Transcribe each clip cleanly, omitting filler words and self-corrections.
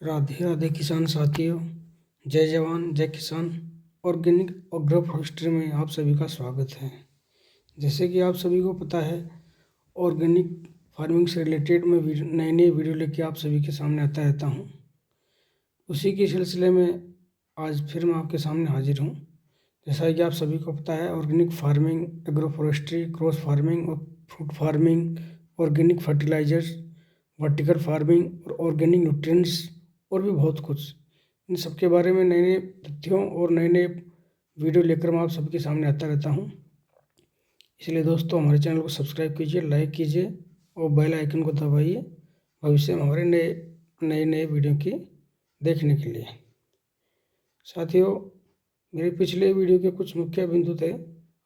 राधे राधे किसान साथियों, जय जवान जय किसान। ऑर्गेनिक एग्रो फॉरेस्ट्री में आप सभी का स्वागत है। जैसे कि आप सभी को पता है, ऑर्गेनिक फार्मिंग से रिलेटेड मैं नई नई वीडियो लेके आप सभी के सामने आता रहता हूँ। उसी के सिलसिले में आज फिर मैं आपके सामने हाजिर हूँ। जैसा कि आप सभी को पता है, organic farming, agro forestry, cross farming और fruit farming, organic fertilizers, vertical farming और ऑर्गेनिक न्यूट्रिएंट्स और भी बहुत कुछ, इन सब के बारे में नए नए तथ्यों और नए नए वीडियो लेकर मैं आप सबके सामने आता रहता हूँ। इसलिए दोस्तों, हमारे चैनल को सब्सक्राइब कीजिए, लाइक कीजिए और बेल आइकन को दबाइए भविष्य में हमारे नए नए वीडियो की देखने के लिए। साथियों, मेरे पिछले वीडियो के कुछ मुख्य बिंदु थे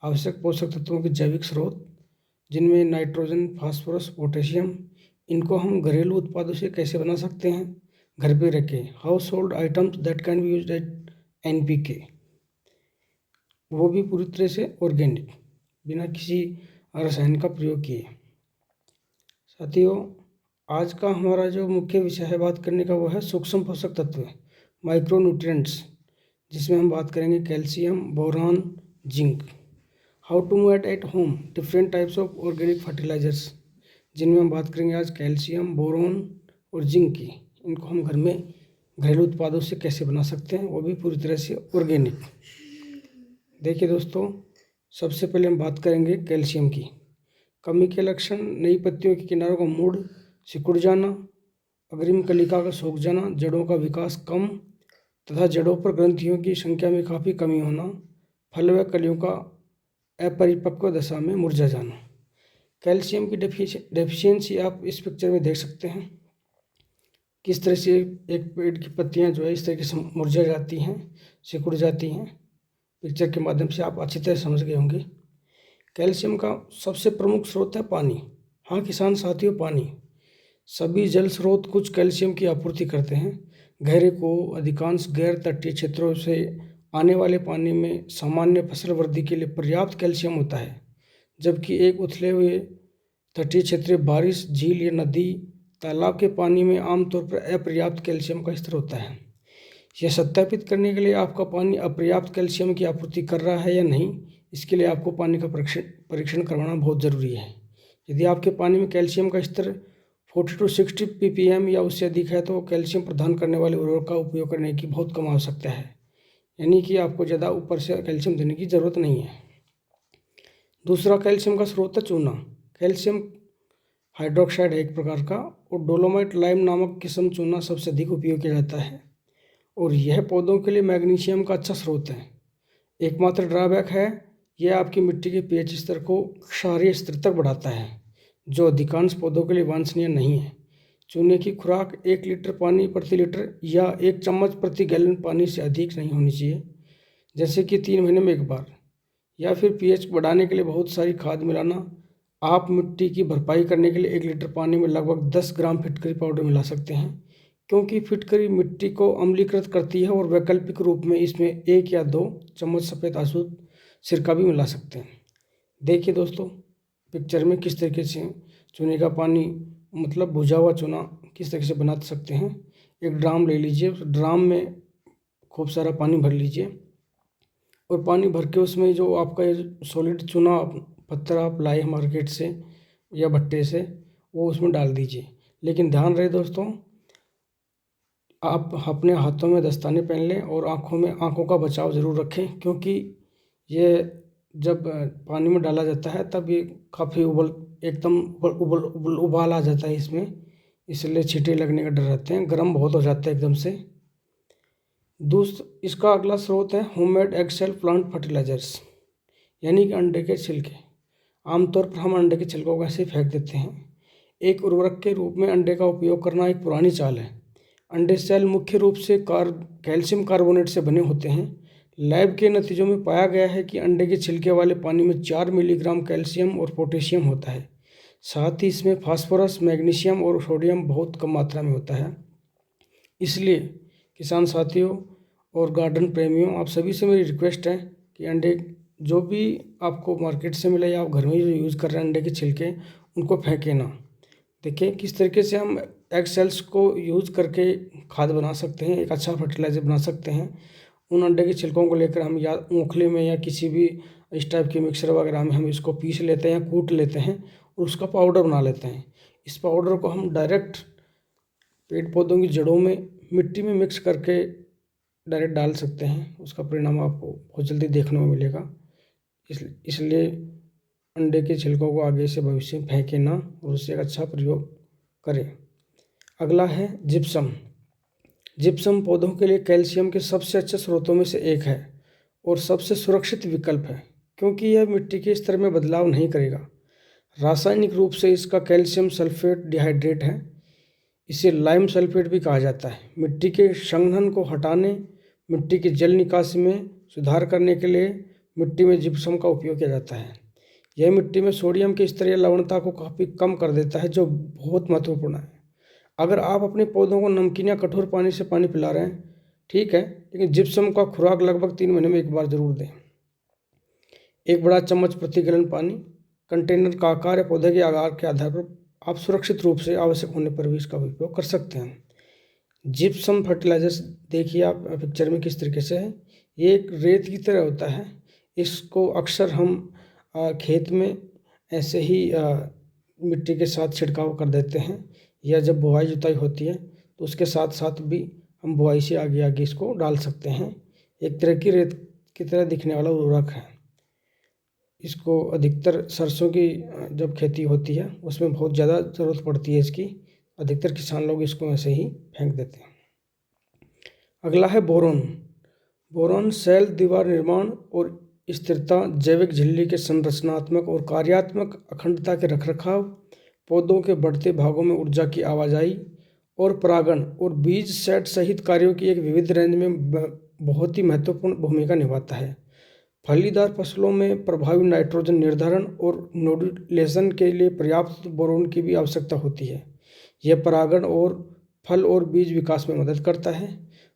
आवश्यक पोषक तत्वों के जैविक स्रोत, जिनमें नाइट्रोजन, फास्फोरस, पोटेशियम। इनको हम घरेलू उत्पादों से कैसे बना सकते हैं घर पे रखे, house hold items that can be used eight NPK, वो भी पूरी तरह से ऑर्गेनिक, बिना किसी रसायन का प्रयोग किए। साथियों, आज का हमारा जो मुख्य विषय है बात करने का, वो है सूक्ष्म पोषक तत्व, माइक्रो न्यूट्रिएंट्स, जिसमें हम बात करेंगे calcium, boron, zinc. How to made at home different types of organic fertilisers, जिनमें हम बात करेंगे आज कैल्शियम, बोरोन और जिंक की। इनको हम घर में घरेलू उत्पादों से कैसे बना सकते हैं, वो भी पूरी तरह से ऑर्गेनिक। देखिए दोस्तों, सबसे पहले हम बात करेंगे कैल्शियम की। कमी के लक्षण: नई पत्तियों के किनारों का मूड सिकुड़ जाना, अग्रिम कलिका का सूख जाना, जड़ों का विकास कम तथा जड़ों पर ग्रंथियों की संख्या में काफ़ी कमी होना, फल व कलियों का अपरिपक्व दशा में मुरझा जाना। कैल्शियम की डेफिशिएंसी आप इस पिक्चर में देख सकते हैं, किस तरह से एक पेड़ की पत्तियां जो है इस तरीके से मुरझा जाती हैं, सिकुड़ जाती हैं। पिक्चर के माध्यम से आप अच्छी तरह समझ गए होंगे। कैल्शियम का सबसे प्रमुख स्रोत है पानी। हाँ किसान साथियों, पानी। सभी जल स्रोत कुछ कैल्शियम की आपूर्ति करते हैं। गहरे कुओं, अधिकांश गैर तटीय क्षेत्रों से आने वाले पानी में सामान्य फसल वृद्धि के लिए पर्याप्त कैल्शियम होता है, जबकि एक उथले हुए तटीय क्षेत्र, बारिश, झील या नदी, तालाब के पानी में आमतौर पर अपर्याप्त कैल्शियम का स्तर होता है। यह सत्यापित करने के लिए आपका पानी अपर्याप्त कैल्शियम की आपूर्ति कर रहा है या नहीं, इसके लिए आपको पानी का परीक्षण करवाना बहुत ज़रूरी है। यदि आपके पानी में कैल्शियम का स्तर 40 to 60 ppm या उससे अधिक है, तो कैल्शियम प्रदान करने वाले उर्वरक का उपयोग करने की बहुत कम आवश्यकता है, यानी कि आपको ज़्यादा ऊपर से कैल्शियम देने की ज़रूरत नहीं है। दूसरा कैल्शियम का स्रोत है चूना। कैल्शियम हाइड्रोक्साइड है एक प्रकार का, और डोलोमाइट लाइम नामक किस्म चूना सबसे अधिक उपयोग किया जाता है, और यह पौधों के लिए मैग्नीशियम का अच्छा स्रोत है। एकमात्र ड्रॉबैक है, यह आपकी मिट्टी के pH स्तर को क्षारीय स्तर तक बढ़ाता है, जो अधिकांश पौधों के लिए वांछनीय नहीं है। चूने की खुराक 1 लीटर पानी प्रति लीटर या 1 चम्मच प्रति गैलन पानी से अधिक नहीं होनी चाहिए, जैसे कि 3 महीने में एक बार, या फिर pH बढ़ाने के लिए बहुत सारी खाद मिलाना। आप मिट्टी की भरपाई करने के लिए 1 लीटर पानी में लगभग 10 ग्राम फिटकरी पाउडर मिला सकते हैं, क्योंकि फिटकरी मिट्टी को अम्लीकृत करती है, और वैकल्पिक रूप में इसमें 1 या 2 चम्मच सफ़ेद आसूद सिरका भी मिला सकते हैं। देखिए दोस्तों, पिक्चर में किस तरीके से चूने का पानी, मतलब भुजा हुआ चूना, किस तरीके से बना सकते हैं। एक ड्राम ले लीजिए, उस ड्राम में खूब सारा पानी भर लीजिए, और पानी भर के उसमें जो आपका ये सॉलिड चूना पत्थर आप लाए मार्केट से या भट्टे से, वो उसमें डाल दीजिए। लेकिन ध्यान रहे दोस्तों, आप अपने हाथों में दस्ताने पहन लें और आँखों का बचाव ज़रूर रखें, क्योंकि ये जब पानी में डाला जाता है तब ये काफ़ी उबाल आ जाता है इसमें, इसलिए छींटे लगने का डर रहते हैं, गर्म बहुत हो जाता है एकदम से। इसका अगला स्रोत है homemade egg shell plant fertilisers, यानी कि अंडे के छिलके। आमतौर पर हम अंडे के छिलकों को ऐसे ही फेंक देते हैं। एक उर्वरक के रूप में अंडे का उपयोग करना एक पुरानी चाल है। अंडे सेल मुख्य रूप से कैल्शियम कार्बोनेट से बने होते हैं। लैब के नतीजों में पाया गया है कि अंडे के छिलके वाले पानी में 4 मिलीग्राम कैल्शियम और पोटेशियम होता है। साथ ही इसमें फास्फोरस, मैग्नीशियम और सोडियम बहुत कम मात्रा में होता है। इसलिए किसान साथियों और गार्डन प्रेमियों, आप सभी से मेरी रिक्वेस्ट है कि अंडे जो भी आपको मार्केट से मिले या आप घर में जो यूज़ कर रहे हैं अंडे के छिलके, उनको फेंके ना। देखिए किस तरीके से हम एग सेल्स को यूज करके खाद बना सकते हैं, एक अच्छा फर्टिलाइजर बना सकते हैं। उन अंडे के छिलकों को लेकर हम या ऊखली में या किसी भी इस टाइप के मिक्सर वगैरह में हम इसको पीस लेते हैं या कूट लेते हैं और उसका पाउडर बना लेते हैं। इस पाउडर को हम डायरेक्ट पेड़ पौधों की जड़ों में मिट्टी में मिक्स करके डायरेक्ट डाल सकते हैं। उसका परिणाम आपको बहुत जल्दी देखने को मिलेगा। इसलिए अंडे के छिलकों को आगे से भविष्य में फेंके ना और उससे एक अच्छा प्रयोग करें। अगला है जिप्सम। जिप्सम पौधों के लिए कैल्शियम के सबसे अच्छे स्रोतों में से एक है और सबसे सुरक्षित विकल्प है, क्योंकि यह मिट्टी के स्तर में बदलाव नहीं करेगा। रासायनिक रूप से इसका कैल्शियम सल्फेट डिहाइड्रेट है। इसे लाइम सल्फेट भी कहा जाता है। मिट्टी के संघनन को हटाने, मिट्टी की जल निकासी में सुधार करने के लिए मिट्टी में जिप्सम का उपयोग किया जाता है। यह मिट्टी में सोडियम के स्तर या लवणता को काफ़ी कम कर देता है, जो बहुत महत्वपूर्ण है। अगर आप अपने पौधों को नमकीन या कठोर पानी से पानी पिला रहे हैं, ठीक है, लेकिन जिप्सम का खुराक लगभग 3 महीने में एक बार जरूर दें। 1 बड़ा चम्मच प्रति गैलन पानी। कंटेनर का आकार या पौधे के आकार के आधार पर आप सुरक्षित रूप से आवश्यक होने पर भी इसका उपयोग कर सकते हैं। जिप्सम फर्टिलाइजर्स देखिए आप पिक्चर में किस तरीके से है। ये एक रेत की तरह होता है। इसको अक्सर हम खेत में ऐसे ही मिट्टी के साथ छिड़काव कर देते हैं, या जब बुआई जुताई होती है तो उसके साथ साथ भी हम बुआई से आगे आगे इसको डाल सकते हैं। एक तरह की रेत की तरह दिखने वाला उर्वरक है। इसको अधिकतर सरसों की जब खेती होती है उसमें बहुत ज़्यादा ज़रूरत पड़ती है इसकी। अधिकतर किसान लोग इसको ऐसे ही फेंक देते हैं। अगला है बोरोन। बोरोन सेल दीवार निर्माण और स्थिरता, जैविक झिल्ली के संरचनात्मक और कार्यात्मक अखंडता के रखरखाव, पौधों के बढ़ते भागों में ऊर्जा की आवाजाही और परागण और बीज सेट सहित कार्यों की एक विविध रेंज में बहुत ही महत्वपूर्ण भूमिका निभाता है। फलीदार फसलों में प्रभावी नाइट्रोजन निर्धारण और नोडुलेशन के लिए पर्याप्त बोरोन की भी आवश्यकता होती है। यह परागण और फल और बीज विकास में मदद करता है।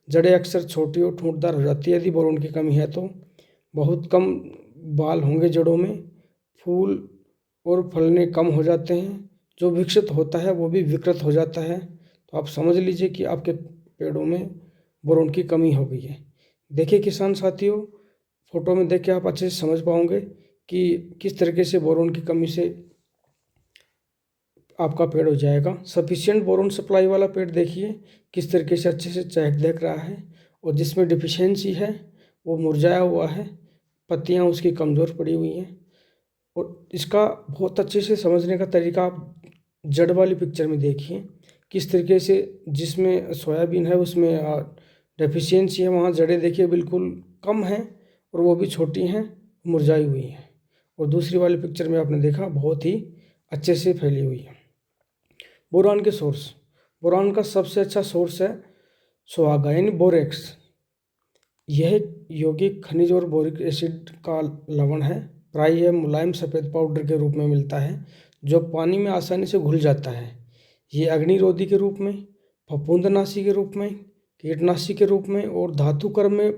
जड़ें अक्सर छोटी और ठूंठदार हो जाती है यदि बोरोन की कमी है तो। बहुत कम बाल होंगे जड़ों में, फूल और फलने कम हो जाते हैं, जो विकसित होता है वो भी विकृत हो जाता है। तो आप समझ लीजिए कि आपके पेड़ों में बोरोन की कमी हो गई है। देखिए किसान साथियों, फोटो में देख के आप अच्छे से समझ पाओगे कि किस तरीके से बोरोन की कमी से आपका पेड़ हो जाएगा। सफिशिएंट बोरोन सप्लाई वाला पेड़ देखिए किस तरीके से अच्छे से चहक देख रहा है, और जिसमें डिफिशियंसी है वो मुरझाया हुआ है, पत्तियां उसकी कमज़ोर पड़ी हुई हैं। और इसका बहुत अच्छे से समझने का तरीका आप जड़ वाली पिक्चर में देखिए किस तरीके से, जिसमें सोयाबीन है उसमें डेफिशिएंसी है, वहाँ जड़ें देखिए बिल्कुल कम हैं और वो भी छोटी हैं, मुरझाई हुई हैं। और दूसरी वाली पिक्चर में आपने देखा बहुत ही अच्छे से फैली हुई है। बोरान के सोर्स। बोरान का सबसे अच्छा सोर्स है सुहागा यानी बोरेक्स। यह यौगिक खनिज और बोरिक एसिड का लवण है। प्राय यह मुलायम सफ़ेद पाउडर के रूप में मिलता है जो पानी में आसानी से घुल जाता है। ये अग्निरोधी के रूप में, फफूंदनाशी के रूप में, कीटनाशी के रूप में और धातुकर्म में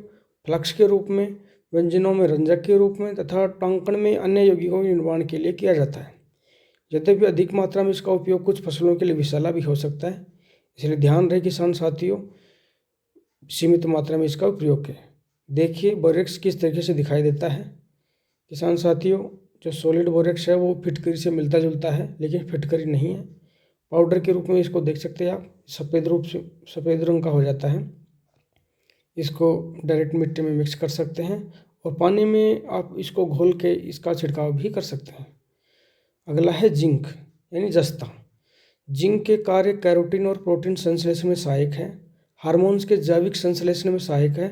फ्लक्स के रूप में, व्यंजनों में रंजक के रूप में तथा टंकण में अन्य यौगिकों के निर्माण के लिए किया जाता है। यद्यपि अधिक मात्रा में इसका उपयोग कुछ फसलों के लिए विषैला भी हो सकता है, इसलिए ध्यान रहे किसान साथियों, सीमित मात्रा में इसका उपयोग करें। देखिए बोरेक्स किस तरीके से दिखाई देता है किसान साथियों। जो सॉलिड बोरेक्स है वो फिटकरी से मिलता जुलता है, लेकिन फिटकरी नहीं है। पाउडर के रूप में इसको देख सकते हैं आप, सफ़ेद रंग का हो जाता है। इसको डायरेक्ट मिट्टी में मिक्स कर सकते हैं और पानी में आप इसको घोल के इसका छिड़काव भी कर सकते हैं। अगला है जिंक यानी जस्ता। जिंक के कार्य कैरोटीन और प्रोटीन संश्लेषण में सहायक है, हार्मोन्स के जैविक संश्लेषण में सहायक है,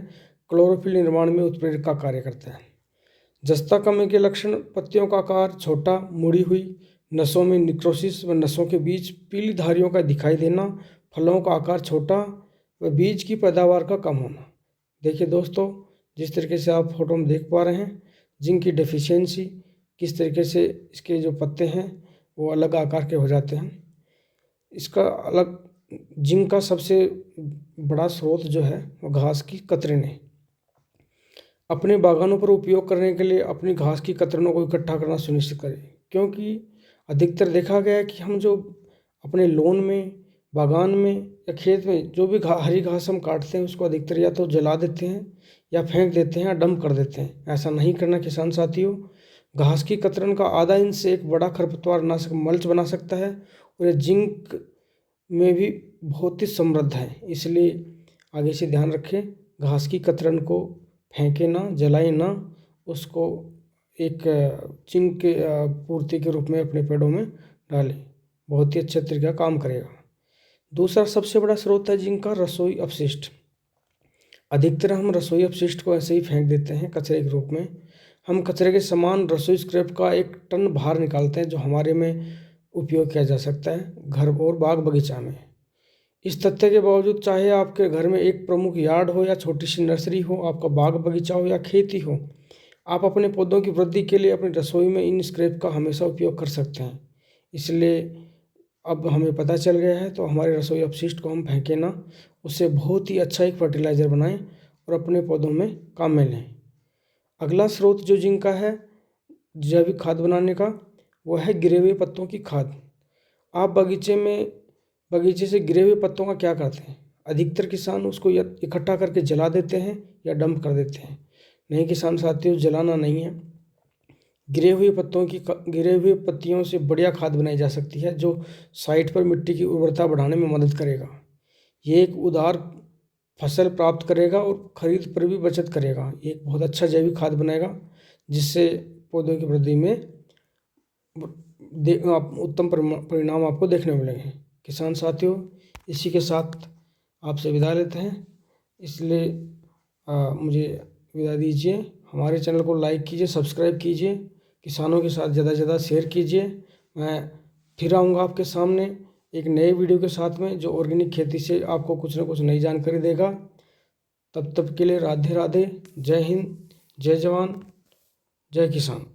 क्लोरोफिल निर्माण में उत्प्रेरक का कार्य करता है। जस्ता कमी के लक्षण पत्तियों का आकार छोटा, मुड़ी हुई, नसों में निक्रोसिस व नसों के बीच पीली धारियों का दिखाई देना, फलों का आकार छोटा व बीज की पैदावार का कम होना। देखिए दोस्तों, जिस तरीके से आप फोटो में देख पा रहे हैं, जिंक की डेफिशिएंसी किस तरीके से इसके जो पत्ते हैं वो अलग आकार के हो जाते हैं। इसका अलग जिंक का सबसे बड़ा स्रोत जो है वो घास की कतरनें। अपने बागानों पर उपयोग करने के लिए अपनी घास की कतरनों को इकट्ठा करना सुनिश्चित करें, क्योंकि अधिकतर देखा गया है कि हम जो अपने लॉन में बागान में या खेत में जो भी हरी घास हम काटते हैं उसको अधिकतर या तो जला देते हैं या फेंक देते हैं या डंप कर देते हैं। ऐसा नहीं करना किसान साथियों। घास की कतरन का आधा इंच से एक बड़ा खरपतवारनाशक मल्च बना सकता है और ये जिंक में भी बहुत ही समृद्ध है, इसलिए आगे से ध्यान रखें। घास की कतरन को फेंके ना, जलाए ना, उसको एक जिंक के पूर्ति के रूप में अपने पेड़ों में डालें, बहुत ही अच्छा तरीका काम करेगा। दूसरा सबसे बड़ा स्रोत है जिंक का रसोई अपशिष्ट। अधिकतर हम रसोई अपशिष्ट को ऐसे ही फेंक देते हैं कचरे के रूप में। हम कचरे के समान रसोई स्क्रैप का 1 टन भार निकालते हैं जो हमारे में उपयोग किया जा सकता है घर और बाग बगीचा में। इस तथ्य के बावजूद चाहे आपके घर में एक प्रमुख यार्ड हो या छोटी सी नर्सरी हो, आपका बाग बगीचा हो या खेती हो, आप अपने पौधों की वृद्धि के लिए अपनी रसोई में इन स्क्रैप का हमेशा उपयोग कर सकते हैं। इसलिए अब हमें पता चल गया है, तो हमारे रसोई अपशिष्ट को हम फेंकें ना, उससे बहुत ही अच्छा एक फर्टिलाइज़र बनाएं और अपने पौधों में काम में लें। अगला स्रोत जो जिंक का है जैविक खाद बनाने का, वो है गिरे हुए पत्तों की खाद। आप बगीचे से गिरे हुए पत्तों का क्या करते हैं? अधिकतर किसान उसको या इकट्ठा करके जला देते हैं या डंप कर देते हैं। नहीं किसान साथियों, जलाना नहीं है। गिरे हुए पत्तियों से बढ़िया खाद बनाई जा सकती है जो साइट पर मिट्टी की उर्वरता बढ़ाने में मदद करेगा। ये एक उदार फसल प्राप्त करेगा और खरीद पर भी बचत करेगा। ये एक बहुत अच्छा जैविक खाद बनाएगा जिससे पौधों की वृद्धि में उत्तम परिणाम आपको देखने मिलेंगे। किसान साथियों, इसी के साथ आपसे विदा लेते हैं, इसलिए मुझे विदा दीजिए। हमारे चैनल को लाइक कीजिए, सब्सक्राइब कीजिए, किसानों के साथ ज़्यादा से ज़्यादा शेयर कीजिए। मैं फिर आऊँगा आपके सामने एक नए वीडियो के साथ में जो ऑर्गेनिक खेती से आपको कुछ ना कुछ नई जानकारी देगा। तब तक के लिए राधे राधे, जय हिंद, जय जवान, जय किसान।